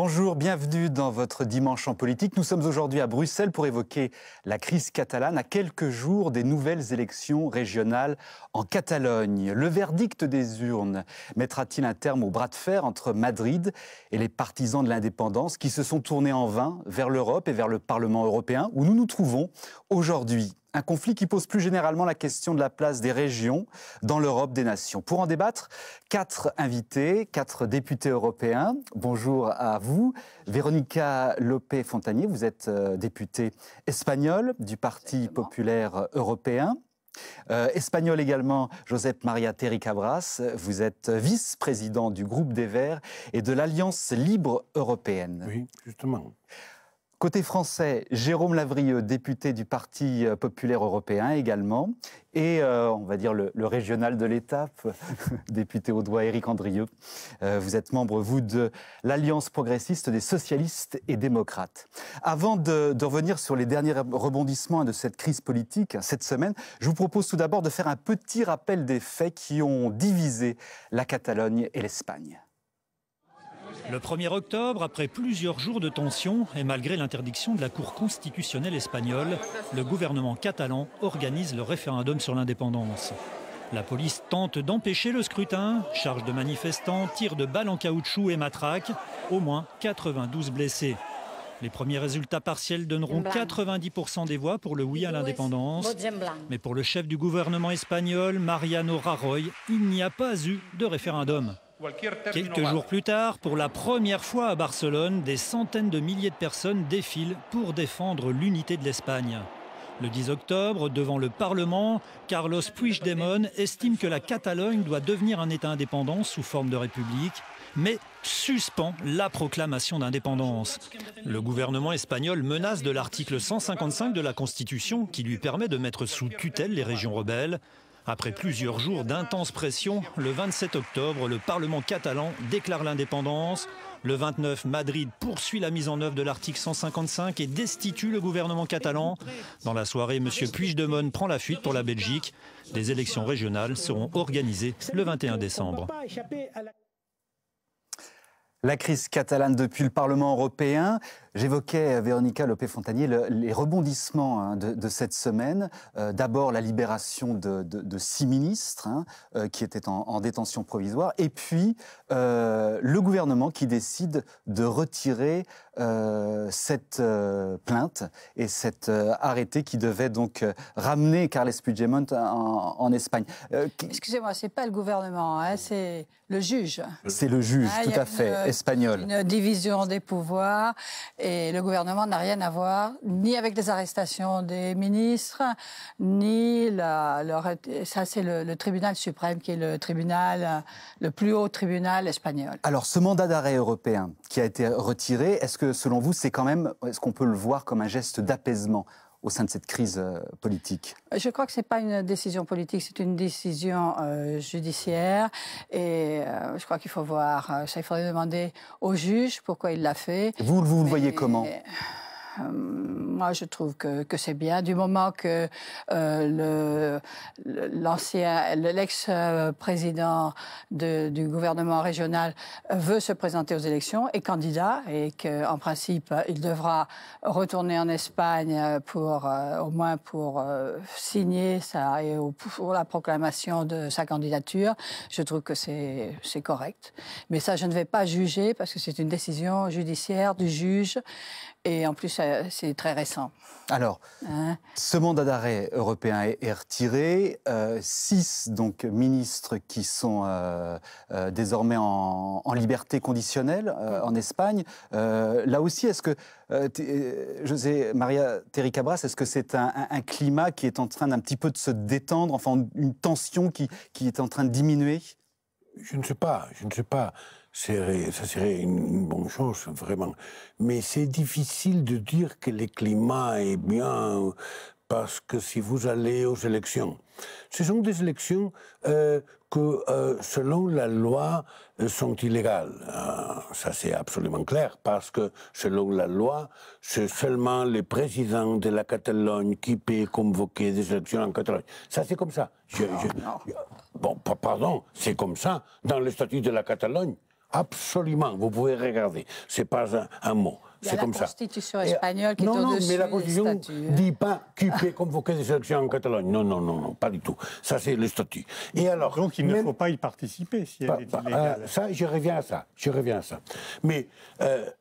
Bonjour, bienvenue dans votre Dimanche en politique. Nous sommes aujourd'hui à Bruxelles pour évoquer la crise catalane à quelques jours des nouvelles élections régionales en Catalogne. Le verdict des urnes mettra-t-il un terme au bras de fer entre Madrid et les partisans de l'indépendance qui se sont tournés en vain vers l'Europe et vers le Parlement européen où nous nous trouvons aujourd'hui? Un conflit qui pose plus généralement la question de la place des régions dans l'Europe des nations. Pour en débattre, 4 invités, 4 députés européens. Bonjour à vous. Véronica Lopé-Fontanier, vous êtes députée espagnole du Parti populaire européen. Espagnol également, Josep Maria Terricabras, vous êtes vice-président du groupe des Verts et de l'Alliance libre européenne. Oui, justement. Côté français, Jérôme Lavrieux, député du Parti populaire européen également, et on va dire le régional de l'étape, député audois Éric Andrieux. Vous êtes membre, vous, de l'Alliance progressiste des socialistes et démocrates. Avant de revenir sur les derniers rebondissements de cette crise politique cette semaine, je vous propose tout d'abord de faire un petit rappel des faits qui ont divisé la Catalogne et l'Espagne. Le 1er octobre, après plusieurs jours de tension et malgré l'interdiction de la Cour constitutionnelle espagnole, le gouvernement catalan organise le référendum sur l'indépendance. La police tente d'empêcher le scrutin, charge de manifestants, tirs de balles en caoutchouc et matraques, au moins 92 blessés. Les premiers résultats partiels donneront 90% des voix pour le oui à l'indépendance. Mais pour le chef du gouvernement espagnol, Mariano Rajoy, il n'y a pas eu de référendum. Quelques jours plus tard, pour la première fois à Barcelone, des centaines de milliers de personnes défilent pour défendre l'unité de l'Espagne. Le 10 octobre, devant le Parlement, Carlos Puigdemont estime que la Catalogne doit devenir un État indépendant sous forme de république, mais suspend la proclamation d'indépendance. Le gouvernement espagnol menace de l'article 155 de la Constitution qui lui permet de mettre sous tutelle les régions rebelles. Après plusieurs jours d'intense pression, le 27 octobre, le Parlement catalan déclare l'indépendance. Le 29, Madrid poursuit la mise en œuvre de l'article 155 et destitue le gouvernement catalan. Dans la soirée, M. Puigdemont prend la fuite pour la Belgique. Des élections régionales seront organisées le 21 décembre. La crise catalane depuis le Parlement européen. J'évoquais, Véronica Lopé-Fontanier, les rebondissements de cette semaine. D'abord, la libération de 6 ministres qui étaient en détention provisoire. Et puis, le gouvernement qui décide de retirer cette plainte et cet arrêté qui devait donc ramener Carles Puigdemont en Espagne. Excusez-moi, ce n'est pas le gouvernement, c'est le juge. C'est le juge, tout à fait, espagnol. Une division des pouvoirs. Et le gouvernement n'a rien à voir, ni avec les arrestations des ministres, ni ça c'est le tribunal suprême qui est le plus haut tribunal espagnol. Alors ce mandat d'arrêt européen qui a été retiré, est-ce que selon vous est-ce qu'on peut le voir comme un geste d'apaisement au sein de cette crise politique? Je crois que ce n'est pas une décision politique, c'est une décision judiciaire. Et je crois qu'il faut voir, il faudrait demander au juge pourquoi il l'a fait. Vous le voyez comment? Moi, je trouve que c'est bien. Du moment que l'ex-président du gouvernement régional veut se présenter aux élections, est candidat, et qu'en principe, il devra retourner en Espagne au moins pour signer pour la proclamation de sa candidature, je trouve que c'est correct. Mais ça, je ne vais pas juger parce que c'est une décision judiciaire du juge. Et en plus, c'est très récent. Alors, ce mandat d'arrêt européen est retiré. 6 donc, ministres qui sont désormais en liberté conditionnelle en Espagne. Là aussi, est-ce que, José Maria Terricabras, est-ce que c'est un climat qui est en train d'un petit peu de se détendre, enfin une tension qui est en train de diminuer? Je ne sais pas. Ça serait une bonne chose, vraiment. Mais c'est difficile de dire que le climat est bien, parce que si vous allez aux élections, ce sont des élections que, selon la loi, sont illégales. Ça, c'est absolument clair, parce que, selon la loi, c'est seulement le président de la Catalogne qui peut convoquer des élections en Catalogne. Ça, c'est comme ça. Bon, pardon, c'est comme ça dans le statut de la Catalogne. Absolument, vous pouvez regarder. C'est pas un mot. C'est comme ça. La Constitution espagnole qui est au-dessus. Non, mais la Constitution ne dit pas qui peut convoquer des élections en Catalogne. Non, pas du tout. Ça, c'est le statut. Et alors, donc, il ne faut pas y participer si elle est illégale. Ça, je reviens à ça. Mais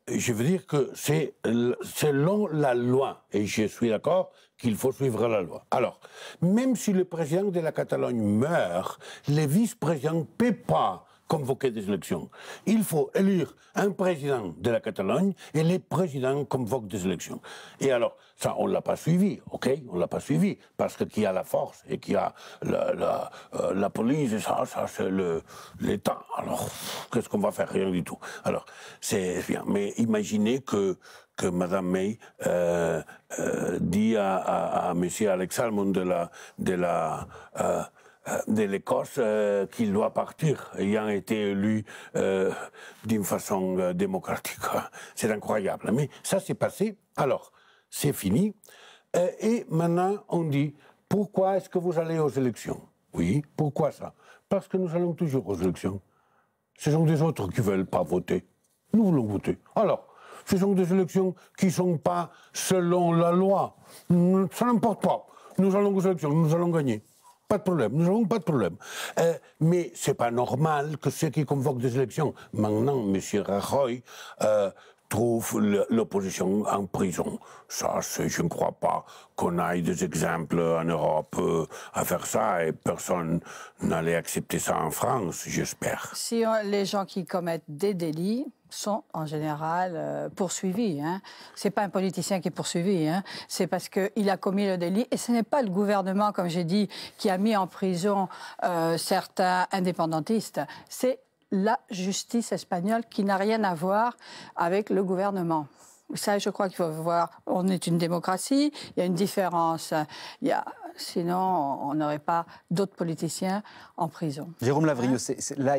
je veux dire que c'est selon la loi, et je suis d'accord qu'il faut suivre la loi. Alors, même si le président de la Catalogne meurt, le vice-président ne peut pas convoquer des élections. Il faut élire un président de la Catalogne et les présidents convoquent des élections. Et alors, ça, on ne l'a pas suivi, ok? On ne l'a pas suivi, parce que qui a la force et qui a la police, et ça c'est l'État. Alors, qu'est-ce qu'on va faire? Rien du tout. Alors, c'est bien. Mais imaginez que Mme May dit à M. Alex Salmond de l'Écosse qu'il doit partir, ayant été élu d'une façon démocratique. C'est incroyable. Mais ça s'est passé, alors c'est fini. Et maintenant on dit, pourquoi est-ce que vous allez aux élections? Oui, pourquoi ça? Parce que nous allons toujours aux élections. Ce sont des autres qui ne veulent pas voter. Nous voulons voter. Alors, ce sont des élections qui ne sont pas selon la loi. Ça n'importe pas. Nous allons aux élections, nous allons gagner. Pas de problème, nous n'avons pas de problème. Mais ce n'est pas normal que ceux qui convoquent des élections, maintenant, M. Rajoy trouve l'opposition en prison. Ça, je ne crois pas qu'on ait des exemples en Europe à faire ça, et personne n'allait accepter ça en France, j'espère. Si les gens qui commettent des délits sont en général poursuivis. Hein. Ce n'est pas un politicien qui est poursuivi, hein. C'est parce qu'il a commis le délit. Et ce n'est pas le gouvernement, comme j'ai dit, qui a mis en prison certains indépendantistes. C'est la justice espagnole qui n'a rien à voir avec le gouvernement. Ça, je crois qu'il faut voir. On est une démocratie, il y a une différence. Sinon, on n'aurait pas d'autres politiciens en prison. Jérôme Lavrieux, là,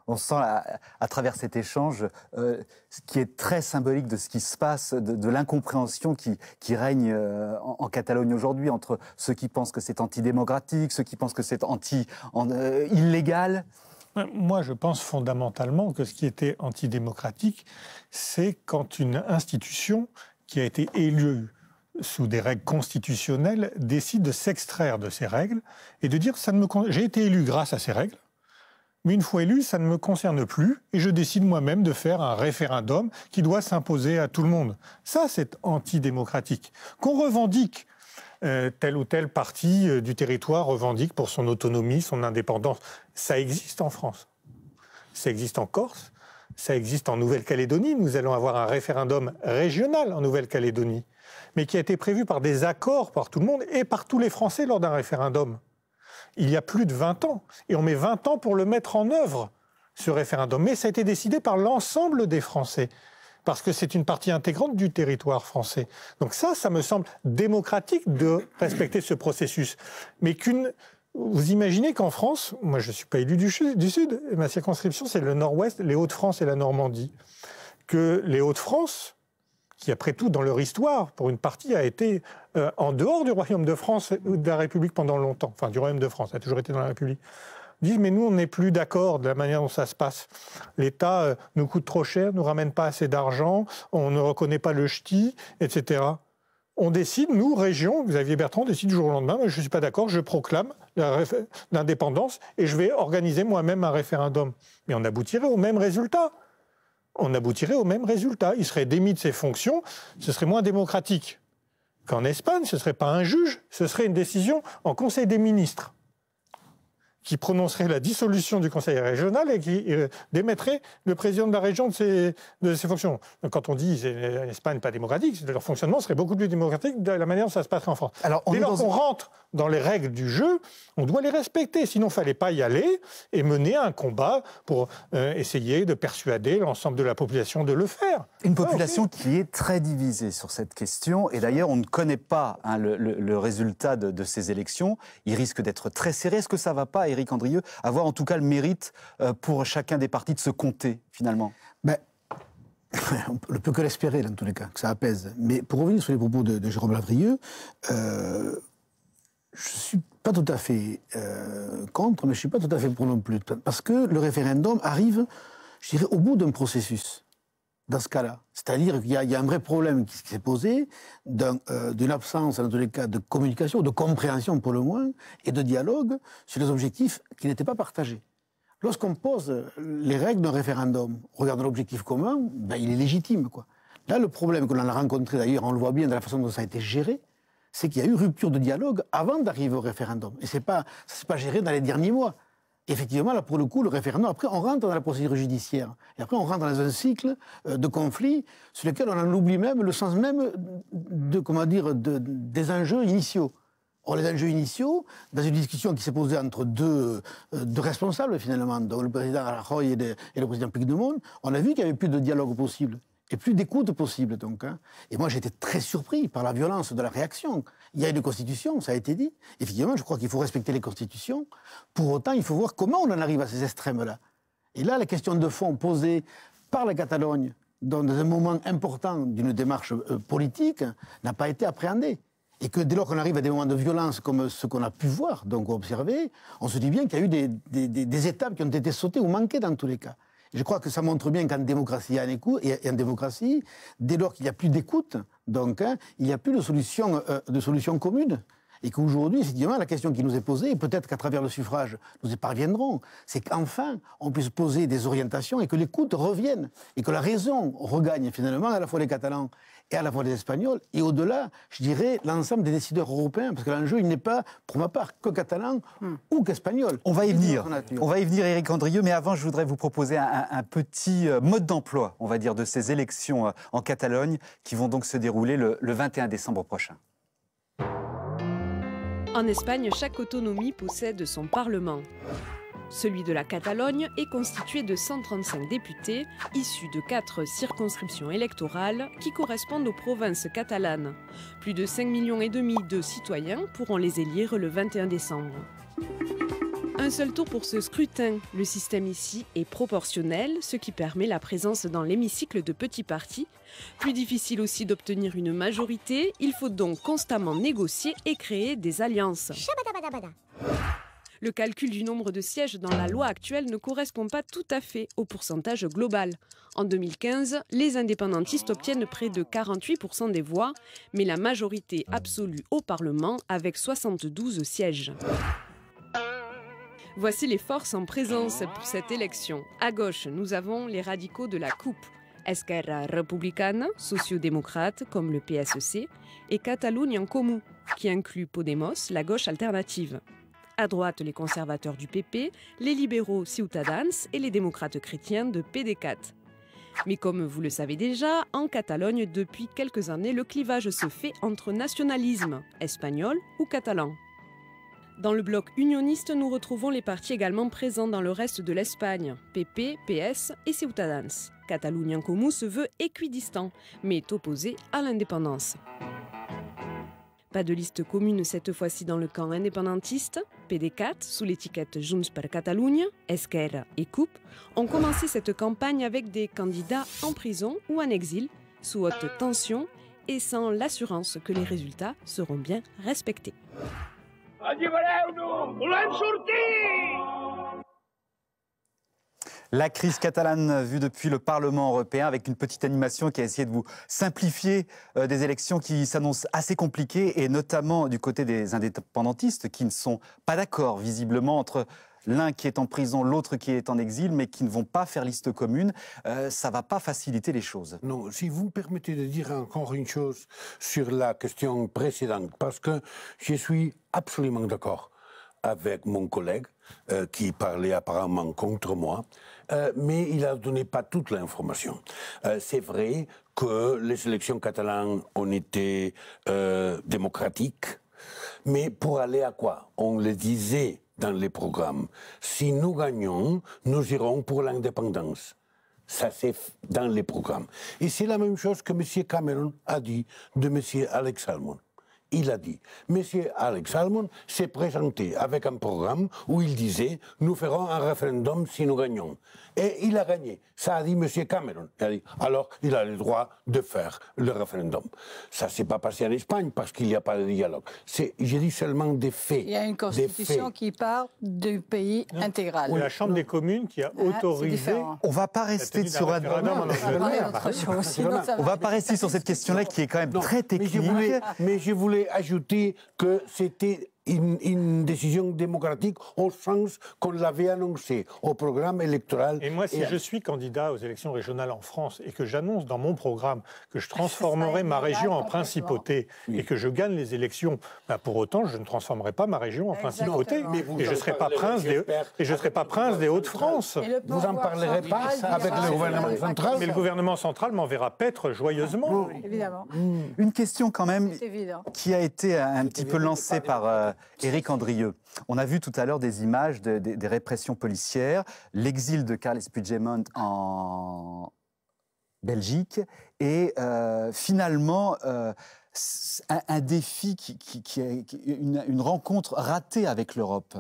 on sent à travers cet échange ce qui est très symbolique de ce qui se passe, de l'incompréhension qui règne en Catalogne aujourd'hui, entre ceux qui pensent que c'est antidémocratique, ceux qui pensent que c'est illégal. Moi, je pense fondamentalement que ce qui était antidémocratique, c'est quand une institution qui a été élue sous des règles constitutionnelles décide de s'extraire de ces règles et de dire j'ai été élu grâce à ces règles, mais une fois élu, ça ne me concerne plus et je décide moi-même de faire un référendum qui doit s'imposer à tout le monde. Ça, c'est antidémocratique. Qu'on revendique telle ou telle partie du territoire revendique pour son autonomie, son indépendance. Ça existe en France. Ça existe en Corse. Ça existe en Nouvelle-Calédonie. Nous allons avoir un référendum régional en Nouvelle-Calédonie, mais qui a été prévu par des accords par tout le monde et par tous les Français lors d'un référendum. Il y a plus de 20 ans. Et on met 20 ans pour le mettre en œuvre, ce référendum. Mais ça a été décidé par l'ensemble des Français, parce que c'est une partie intégrante du territoire français. Donc ça me semble démocratique de respecter ce processus. Mais vous imaginez qu'en France, moi je ne suis pas élu du Sud, ma circonscription c'est le Nord-Ouest, les Hauts-de-France et la Normandie, que les Hauts-de-France, qui après tout dans leur histoire, pour une partie, a été en dehors du Royaume de France ou de la République pendant longtemps, enfin du Royaume de France, a toujours été dans la République, disent mais nous on n'est plus d'accord de la manière dont ça se passe. L'État nous coûte trop cher, nous ramène pas assez d'argent, on ne reconnaît pas le ch'ti, etc. On décide, nous, région, Xavier Bertrand décide du jour au lendemain, mais je ne suis pas d'accord, je proclame l'indépendance et je vais organiser moi-même un référendum. Mais on aboutirait au même résultat. Il serait démis de ses fonctions, ce serait moins démocratique qu'en Espagne, ce ne serait pas un juge, ce serait une décision en Conseil des ministres qui prononcerait la dissolution du conseil régional et qui démettrait le président de la région de ses fonctions. Donc, quand on dit que l'Espagne n'est pas démocratique, leur fonctionnement serait beaucoup plus démocratique de la manière dont ça se passerait en France. Alors, dès lors qu'on rentre dans les règles du jeu, on doit les respecter. Sinon, il ne fallait pas y aller et mener un combat pour essayer de persuader l'ensemble de la population de le faire. Une population qui est très divisée sur cette question. Et d'ailleurs, on ne connaît pas le résultat de ces élections. Il risque d'être très serré. Est-ce que ça ne va pas, Éric Andrieux, avoir en tout cas le mérite pour chacun des partis de se compter, finalement? On ne peut que l'espérer, dans tous les cas, que ça apaise. Mais pour revenir sur les propos de Jérôme Lavrieux, je ne suis pas tout à fait contre, mais je ne suis pas tout à fait pour non plus. Parce que le référendum arrive je dirais, au bout d'un processus, dans ce cas-là. C'est-à-dire qu'il y a un vrai problème qui s'est posé, d'une absence, dans tous les cas, de communication, de compréhension pour le moins, et de dialogue sur les objectifs qui n'étaient pas partagés. Lorsqu'on pose les règles d'un référendum, regardant l'objectif commun, ben, il est légitime, quoi. Là, le problème que l'on a rencontré, d'ailleurs, on le voit bien dans la façon dont ça a été géré, c'est qu'il y a eu rupture de dialogue avant d'arriver au référendum. Et ça ne s'est pas géré dans les derniers mois. Effectivement, là, pour le coup, le référendum, après, on rentre dans la procédure judiciaire. Et après, on rentre dans un cycle de conflits sur lequel on en oublie même le sens même des enjeux initiaux. Or, les enjeux initiaux, dans une discussion qui s'est posée entre deux responsables, finalement, donc le président Rajoy et le président Puigdemont, on a vu qu'il n'y avait plus de dialogue possible. Et plus d'écoute possible, donc. Hein. Et moi, j'étais très surpris par la violence de la réaction. Il y a une constitution, ça a été dit. Effectivement, je crois qu'il faut respecter les constitutions. Pour autant, il faut voir comment on en arrive à ces extrêmes-là. Et là, la question de fond posée par la Catalogne, dans un moment important d'une démarche politique, n'a pas été appréhendée. Et que dès lors qu'on arrive à des moments de violence comme ce qu'on a pu voir, donc observer, on se dit bien qu'il y a eu des étapes qui ont été sautées ou manquées dans tous les cas. Je crois que ça montre bien qu'en démocratie, il y a un écoute, et en démocratie, dès lors qu'il n'y a plus d'écoute, donc il n'y a plus de solution commune. Et qu'aujourd'hui, effectivement, la question qui nous est posée, et peut-être qu'à travers le suffrage, nous y parviendrons, c'est qu'enfin, on puisse poser des orientations et que l'écoute revienne. Et que la raison regagne finalement à la fois les Catalans et à la fois les Espagnols. Et au-delà, je dirais, l'ensemble des décideurs européens. Parce que l'enjeu, il n'est pas, pour ma part, que catalan ou qu'espagnol. On va y venir. On va y venir, Éric Andrieux. Mais avant, je voudrais vous proposer un petit mode d'emploi, on va dire, de ces élections en Catalogne qui vont donc se dérouler le 21 décembre prochain. En Espagne, chaque autonomie possède son parlement. Celui de la Catalogne est constitué de 135 députés, issus de 4 circonscriptions électorales qui correspondent aux provinces catalanes. Plus de 5,5 millions de citoyens pourront les élire le 21 décembre. Un seul tour pour ce scrutin. Le système ici est proportionnel, ce qui permet la présence dans l'hémicycle de petits partis. Plus difficile aussi d'obtenir une majorité, il faut donc constamment négocier et créer des alliances. Le calcul du nombre de sièges dans la loi actuelle ne correspond pas tout à fait au pourcentage global. En 2015, les indépendantistes obtiennent près de 48% des voix, mais la majorité absolue au Parlement avec 72 sièges. Voici les forces en présence pour cette élection. À gauche, nous avons les radicaux de la CUP, Esquerra Republicana, sociodémocrate comme le PSC, et Catalunya en Comú, qui inclut Podemos, la gauche alternative. À droite, les conservateurs du PP, les libéraux Ciutadans et les démocrates chrétiens de PDeCAT. Mais comme vous le savez déjà, en Catalogne, depuis quelques années, le clivage se fait entre nationalisme espagnol ou catalan. Dans le bloc unioniste, nous retrouvons les partis également présents dans le reste de l'Espagne, PP, PS et Ciutadans. Catalunya en Comú se veut équidistant, mais est opposé à l'indépendance. Pas de liste commune cette fois-ci dans le camp indépendantiste. PDeCAT, sous l'étiquette Junts per Catalunya, Esquerra et CUP, ont commencé cette campagne avec des candidats en prison ou en exil, sous haute tension et sans l'assurance que les résultats seront bien respectés. La crise catalane vue depuis le Parlement européen, avec une petite animation qui a essayé de vous simplifier des élections qui s'annoncent assez compliquées, et notamment du côté des indépendantistes qui ne sont pas d'accord visiblement entre l'un qui est en prison, l'autre qui est en exil, mais qui ne vont pas faire liste commune. Ça ne va pas faciliter les choses. Non, si vous me permettez de dire encore une chose sur la question précédente, parce que je suis absolument d'accord avec mon collègue qui parlait apparemment contre moi, mais il n'a donné pas toute l'information. C'est vrai que les élections catalanes ont été démocratiques, mais pour aller à quoi? On le disait dans les programmes. Si nous gagnons, nous irons pour l'indépendance. Ça, c'est dans les programmes. Et c'est la même chose que M. Cameron a dit de M. Alex Salmond. il a dit. Monsieur Alex Salmond s'est présenté avec un programme où il disait « Nous ferons un référendum si nous gagnons ». Et il a gagné. Ça a dit M. Cameron. Il a dit, alors, il a le droit de faire le référendum. Ça ne s'est pas passé en Espagne parce qu'il n'y a pas de dialogue. J'ai dit seulement des faits. Il y a une constitution qui parle du pays intégral. Ou la Chambre des communes qui a autorisé... On ne va pas rester sur un... On va pas rester sur cette question-là qui est quand même très technique. Mais je voulais ajouter que c'était une décision démocratique au sens qu'on l'avait annoncé au programme électoral. Et moi, si je suis candidat aux élections régionales en France et que j'annonce dans mon programme que je transformerai ma région en principauté et que je gagne les élections, ben pour autant, je ne transformerai pas ma région en principauté. Et je ne serai pas prince des Hauts-de-France. Vous n'en parlerez pas avec le gouvernement central. Mais le gouvernement central m'enverra paître joyeusement. Évidemment. Une question quand même qui a été un petit peu lancée par Éric Andrieux. On a vu tout à l'heure des images des répressions policières, l'exil de Carles Puigdemont en Belgique et finalement un défi une rencontre ratée avec l'Europe.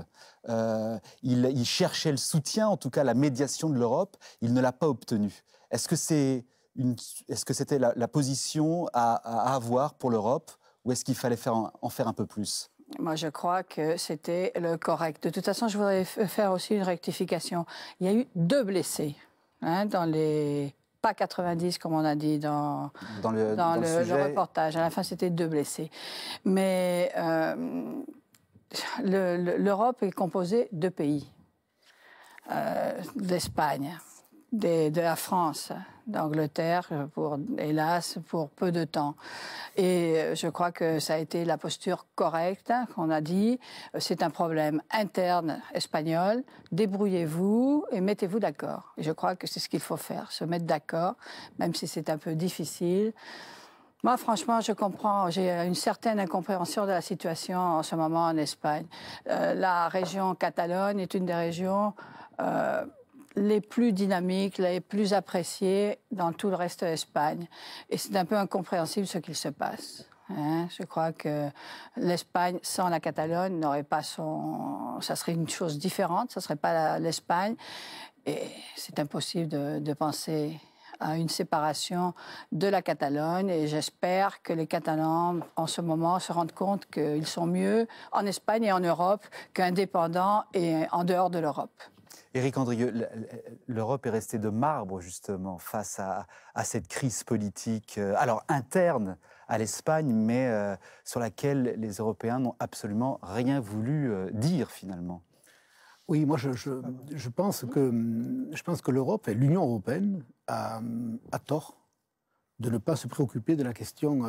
Il cherchait le soutien, en tout cas la médiation de l'Europe, il ne l'a pas obtenu. Est-ce que c'était la position à avoir pour l'Europe ou est-ce qu'il fallait en faire un peu plus ? Moi, je crois que c'était le correct. De toute façon, je voudrais faire aussi une rectification. Il y a eu 2 blessés dans les... Pas 90, comme on a dit dans le reportage. À la fin, c'était 2 blessés. Mais l'Europe est composée de pays. D'Espagne, de la France, d'Angleterre, hélas, pour peu de temps. Et je crois que ça a été la posture correcte qu'on a dit. C'est un problème interne espagnol. Débrouillez-vous et mettez-vous d'accord. Et je crois que c'est ce qu'il faut faire, se mettre d'accord, même si c'est un peu difficile. Moi, franchement, je comprends. J'ai une certaine incompréhension de la situation en ce moment en Espagne. La région Catalogne est une des régions... les plus dynamiques, les plus appréciées dans tout le reste de l'Espagne. Et c'est un peu incompréhensible ce qu'il se passe. Je crois que l'Espagne sans la Catalogne n'aurait pas son... Ça serait une chose différente, ça ne serait pas l'Espagne. Et c'est impossible de penser à une séparation de la Catalogne. Et j'espère que les Catalans, en ce moment, se rendent compte qu'ils sont mieux en Espagne et en Europe qu'indépendants et en dehors de l'Europe. Éric Andrieux, l'Europe est restée de marbre, justement, face à cette crise politique, alors interne à l'Espagne, mais sur laquelle les Européens n'ont absolument rien voulu dire, finalement. Oui, moi, je pense que l'Europe et l'Union européenne a tort de ne pas se préoccuper de la question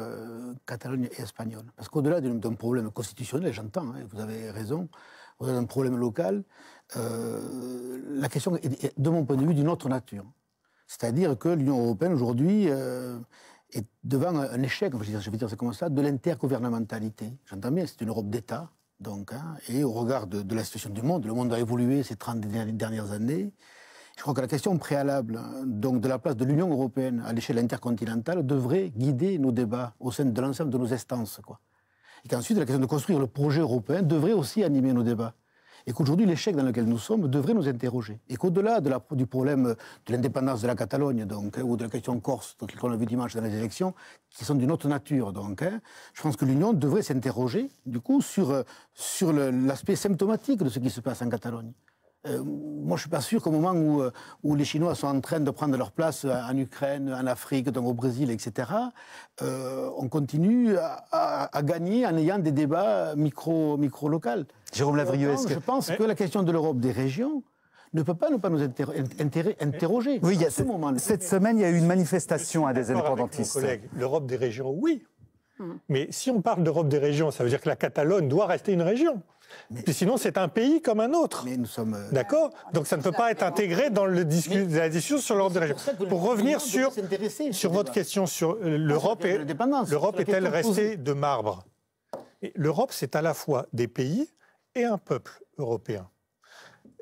Catalogne et espagnole. Parce qu'au-delà d'un problème constitutionnel, j'entends, vous avez raison, au-delà d'un problème local, la question est, de mon point de vue, d'une autre nature. C'est-à-dire que l'Union européenne, aujourd'hui, est devant un échec, je vais dire ça comme ça, de l'intergouvernementalité. J'entends bien, c'est une Europe d'État, donc, et au regard de la situation du monde, le monde a évolué ces 30 dernières années. Je crois que la question préalable, donc, de la place de l'Union européenne à l'échelle intercontinentale devrait guider nos débats au sein de l'ensemble de nos instances, quoi. Et qu'ensuite, la question de construire le projet européen devrait aussi animer nos débats. Et qu'aujourd'hui, l'échec dans lequel nous sommes devrait nous interroger. Et qu'au-delà du problème de l'indépendance de la Catalogne, donc, ou de la question corse, qu'on a vu dimanche dans les élections, qui sont d'une autre nature, donc, je pense que l'Union devrait s'interroger, du coup, sur l'aspect symptomatique de ce qui se passe en Catalogne. Moi, je ne suis pas sûr qu'au moment où les Chinois sont en train de prendre leur place en Ukraine, en Afrique, donc au Brésil, etc., on continue à gagner en ayant des débats micro-locaux. Jérôme Lavrieux, est-ce que... Je pense que la question de l'Europe des régions ne peut pas nous interroger. Oui, cette semaine, il y a eu une manifestation des indépendantistes. L'Europe des régions, oui. Mais si on parle d'Europe des régions, ça veut dire que la Catalogne doit rester une région. Puis sinon, c'est un pays comme un autre. Mais nous sommes... D'accord ? Donc ça ne peut pas être intégré dans la discussion sur l'Europe des régions. Pour revenir sur votre question sur l'Europe, est-elle restée de marbre ? L'Europe, c'est à la fois des pays et un peuple européen.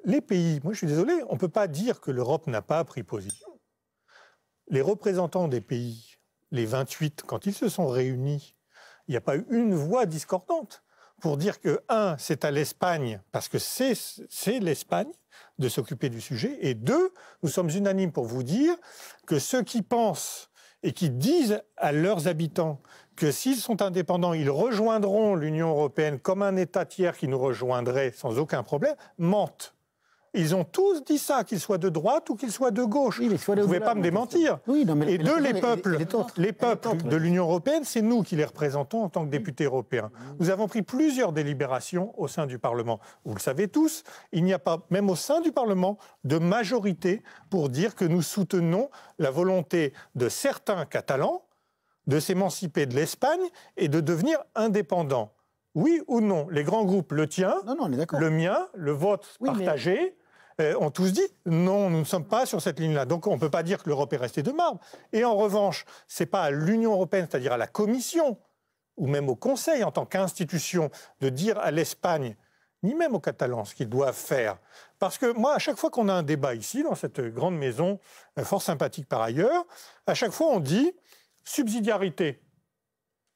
Les pays, moi je suis désolé, on ne peut pas dire que l'Europe n'a pas pris position. Les représentants des pays, les 28, quand ils se sont réunis il n'y a pas eu une voix discordante pour dire que, un, c'est à l'Espagne, parce que c'est l'Espagne de s'occuper du sujet, et deux, nous sommes unanimes pour vous dire que ceux qui pensent et qui disent à leurs habitants que s'ils sont indépendants, ils rejoindront l'Union européenne comme un État tiers qui nous rejoindrait sans aucun problème, mentent. Ils ont tous dit ça, qu'ils soient de droite ou qu'ils soient de gauche. Oui, vous ne pouvez pas me démentir. Oui, non, et deux, les peuples de l'Union européenne, c'est nous qui les représentons en tant que députés européens. Nous avons pris plusieurs délibérations au sein du Parlement. Vous le savez tous, il n'y a pas, même au sein du Parlement, de majorité pour dire que nous soutenons la volonté de certains Catalans de s'émanciper de l'Espagne et de devenir indépendants. Oui ou non? Les grands groupes, le tien, le mien, le vôtre partagé, ont tous dit non, nous ne sommes pas sur cette ligne-là. Donc on ne peut pas dire que l'Europe est restée de marbre. Et en revanche, ce n'est pas à l'Union européenne, c'est-à-dire à la Commission, ou même au Conseil en tant qu'institution, de dire à l'Espagne, ni même aux Catalans, ce qu'ils doivent faire. Parce que moi, à chaque fois qu'on a un débat ici, dans cette grande maison, fort sympathique par ailleurs, à chaque fois on dit subsidiarité.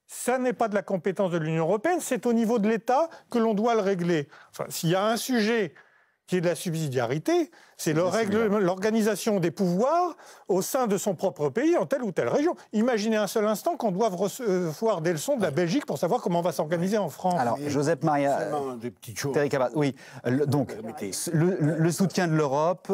Ça n'est pas de la compétence de l'Union européenne, c'est au niveau de l'État que l'on doit le régler. Enfin, s'il y a un sujet qui est de la subsidiarité, c'est l'organisation des pouvoirs au sein de son propre pays, en telle ou telle région. Imaginez un seul instant qu'on doive recevoir des leçons de la Belgique pour savoir comment on va s'organiser en France. Alors, Josep Maria, Thierry Cabas, oui. Donc, le soutien de l'Europe,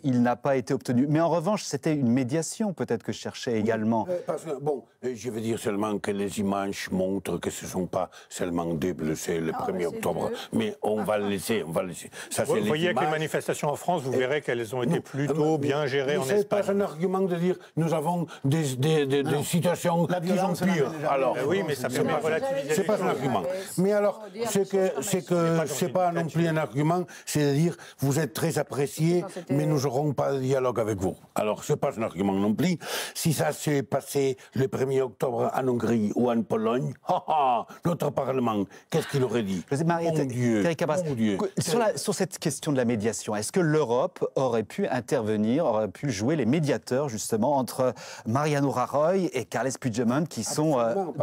il n'a pas été obtenu. Mais en revanche, c'était une médiation, peut-être, que je cherchais également. Parce que, bon, je veux dire seulement que les images montrent que ce ne sont pas seulement deux blessés le 1er octobre. Mais on va le laisser, Ça, vous voyez avec les manifestations en France, vous verrez qu'elles ont été plutôt bien gérées en Espagne. Ce n'est pas un argument de dire nous avons des situations qui sont pires. Alors, oui, mais ça peut pas relativiser. C'est pas un argument. Mais alors, c'est pas non plus un argument, c'est de dire vous êtes très apprécié, mais nous n'aurons pas de dialogue avec vous. Alors, c'est pas un argument non plus. Si ça s'est passé le 1er octobre en Hongrie ou en Pologne, notre Parlement, qu'est-ce qu'il aurait dit? Mon Dieu, mon Dieu. Sur cette question de la médiation, est-ce que l'Europe aurait pu intervenir, aurait pu jouer les médiateurs, justement, entre Mariano Rajoy et Carles Puigdemont, qui sont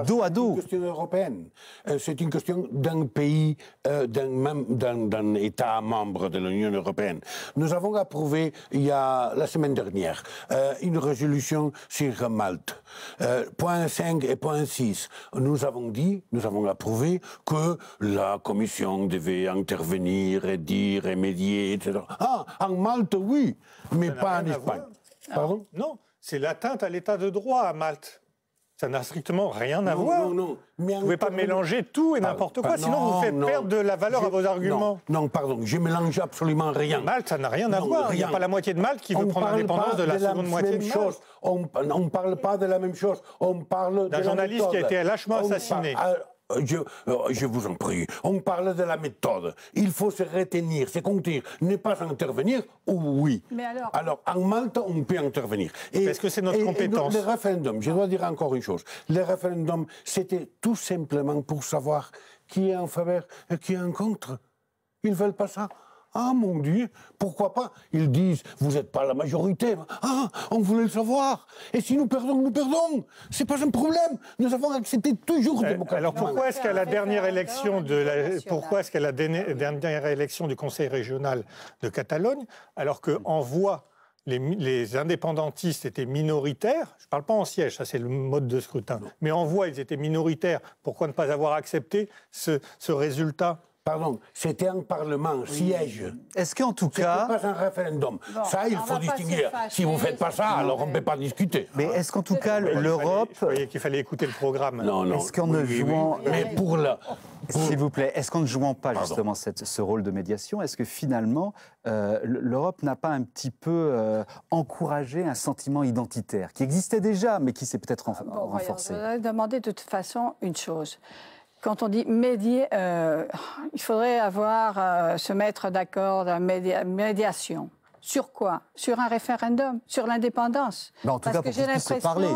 dos à dos? C'est une question européenne. C'est une question d'un pays, d'un État membre de l'Union européenne. Nous avons approuvé, la semaine dernière, une résolution sur Malte. Point 5 et point 6. Nous avons approuvé que la Commission devait intervenir et dire, et médier, etc. En Malte, oui, mais pas en Espagne. Pardon? Non, c'est l'atteinte à l'état de droit à Malte. Ça n'a strictement rien à voir. Non. Vous ne pouvez pas mélanger tout et n'importe quoi, sinon vous faites perdre de la valeur à vos arguments. Non, pardon, je mélange absolument rien. Malte, ça n'a rien à voir. Il n'y a pas la moitié de Malte qui veut prendre l'indépendance de la seconde moitié de Malte. On ne parle pas de la même chose. On parle d'un journaliste qui a été lâchement assassiné. Je vous en prie, on parle de la méthode. Il faut se retenir, se contenir, ne pas intervenir, oui. Mais alors, en Malte, on peut intervenir. Est-ce que c'est notre compétence? Le référendum, je dois dire encore une chose. Le référendum, c'était tout simplement pour savoir qui est en faveur et qui est en contre. Ils ne veulent pas ça. Ah, mon Dieu, pourquoi pas? Ils disent, vous n'êtes pas la majorité. Ah, on voulait le savoir. Et si nous perdons, nous perdons. C'est pas un problème. Nous avons accepté toujours démocratiquement. Alors pourquoi est-ce qu'à la dernière élection dernière élection du Conseil régional de Catalogne, alors qu'en voix, les indépendantistes étaient minoritaires, je ne parle pas en siège, ça c'est le mode de scrutin, mais en voix, ils étaient minoritaires, pourquoi ne pas avoir accepté ce résultat? Pardon, c'était un parlement, siège. Est-ce qu'en tout cas... C'était pas un référendum. Bon, ça, il faut distinguer. Si vous ne faites pas ça, alors on ne peut pas discuter. Mais est-ce qu'en tout cas, l'Europe... Je croyais qu'il fallait écouter le programme. Non. Est-ce qu'en ne jouant... Mais pour la... S'il vous plaît, est-ce qu'en ne jouant pas justement ce rôle de médiation, est-ce que finalement, l'Europe n'a pas un petit peu encouragé un sentiment identitaire, qui existait déjà, mais qui s'est peut-être renforcé? Je voudrais demander de toute façon une chose. Quand on dit médier, il faudrait se mettre d'accord dans médiation. Sur quoi? Sur un référendum? Sur l'indépendance? En tout cas, pour qu'on puisse se parler.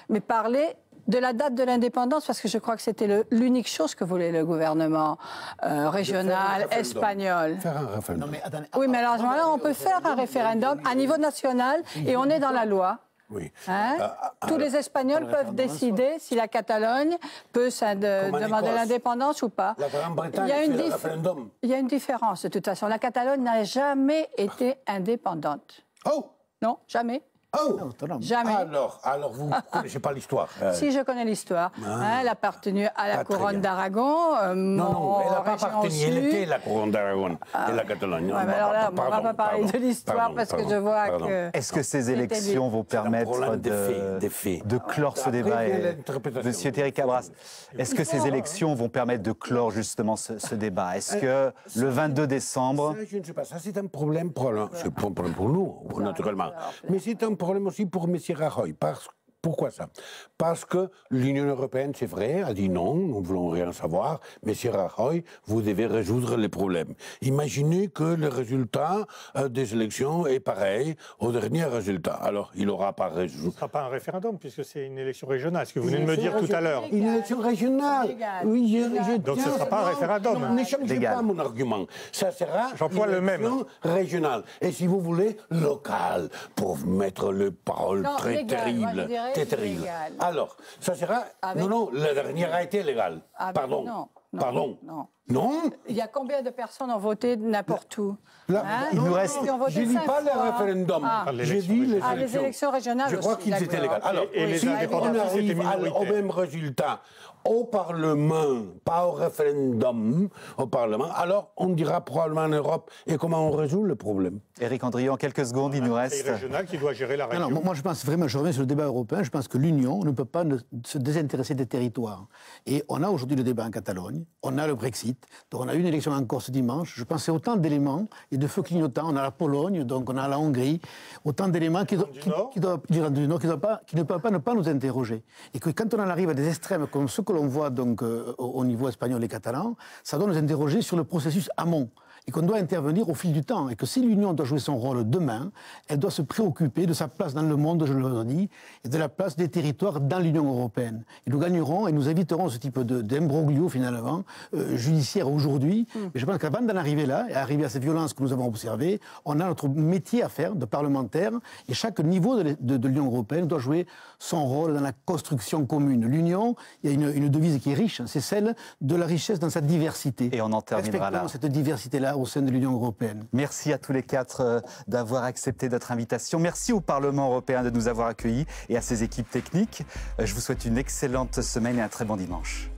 Mais parler de la date de l'indépendance, parce que je crois que c'était l'unique chose que voulait le gouvernement régional espagnol. Faire un référendum. Oui, mais alors à ce moment-là, on peut faire un référendum à niveau national et on est dans la loi. Oui. Hein? Tous les Espagnols peuvent décider si la Catalogne peut demander l'indépendance ou pas. La Grande-Bretagne fait le référendum. Il y a une différence, de toute façon. La Catalogne n'a jamais été indépendante. Oh! Non, jamais. Oh! Jamais. Alors vous ne connaissez pas l'histoire. Si, je connais l'histoire. Elle a appartenu à la couronne d'Aragon. Non, elle n'a pas appartenu. Elle était la couronne d'Aragon et la Catalogne. Alors là, on ne va pas parler de l'histoire parce que je vois que... Est-ce que ces élections vont permettre de clore ce débat? Monsieur Thierry Cabras, est-ce que ces élections vont permettre de clore justement ce débat? Est-ce que le 22 décembre... Ça, je ne sais pas. Ça, c'est un problème pour nous, naturellement. Mais c'est un problème aussi pour M. Rajoy. Pourquoi ça? Parce que l'Union européenne, c'est vrai, a dit non, nous ne voulons rien savoir. Monsieur Rajoy, vous devez résoudre les problèmes. Imaginez que le résultat des élections est pareil au dernier résultat. Alors, il n'aura pas résolu. Ce ne sera pas un référendum, puisque c'est une élection régionale, ce que vous venez de me dire tout à l'heure. Une élection régionale. Oui, donc ce ne sera pas un référendum. Non, ne changez pas mon argument. Ça sera une élection régionale. Et si vous voulez, locale, pour mettre les paroles très terribles. C'est terrible. Alors, ça sera... Non, la dernière a été légale. Pardon. Non. Il y a combien de personnes ont voté n'importe où? Il nous reste... Je ne dis pas le référendum. J'ai dit les élections régionales. Je crois qu'ils étaient légales. Alors, si on arrive au même résultat au Parlement, pas au référendum, au Parlement, alors on dira probablement en Europe et comment on résout le problème. Éric Andrieu, en quelques secondes, il nous reste... C'est régional qui doit gérer la région. Non, moi je pense vraiment, je reviens sur le débat européen, je pense que l'Union ne peut pas se désintéresser des territoires. Et on a aujourd'hui le débat en Catalogne, on a le Brexit, donc on a une élection en Corse dimanche, je pense que c'est autant d'éléments et de feux clignotants, on a la Pologne, donc on a la Hongrie, autant d'éléments qui ne peuvent pas ne pas nous interroger. Et que quand on en arrive à des extrêmes comme ceux que l'on voit donc au niveau espagnol et catalan, ça doit nous interroger sur le processus amont. Et qu'on doit intervenir au fil du temps. Et que si l'Union doit jouer son rôle demain, elle doit se préoccuper de sa place dans le monde, je le redis, et de la place des territoires dans l'Union européenne. Et nous gagnerons et nous éviterons ce type d'imbroglio, finalement, judiciaire aujourd'hui. Mais je pense qu'avant d'en arriver là, et arriver à ces violences que nous avons observées, on a notre métier à faire de parlementaire. Et chaque niveau de l'Union européenne doit jouer son rôle dans la construction commune. L'Union, il y a une devise qui est riche, c'est celle de la richesse dans sa diversité. Et on en terminera là. Respectons cette diversité-là au sein de l'Union européenne. Merci à tous les quatre d'avoir accepté notre invitation. Merci au Parlement européen de nous avoir accueillis et à ses équipes techniques. Je vous souhaite une excellente semaine et un très bon dimanche.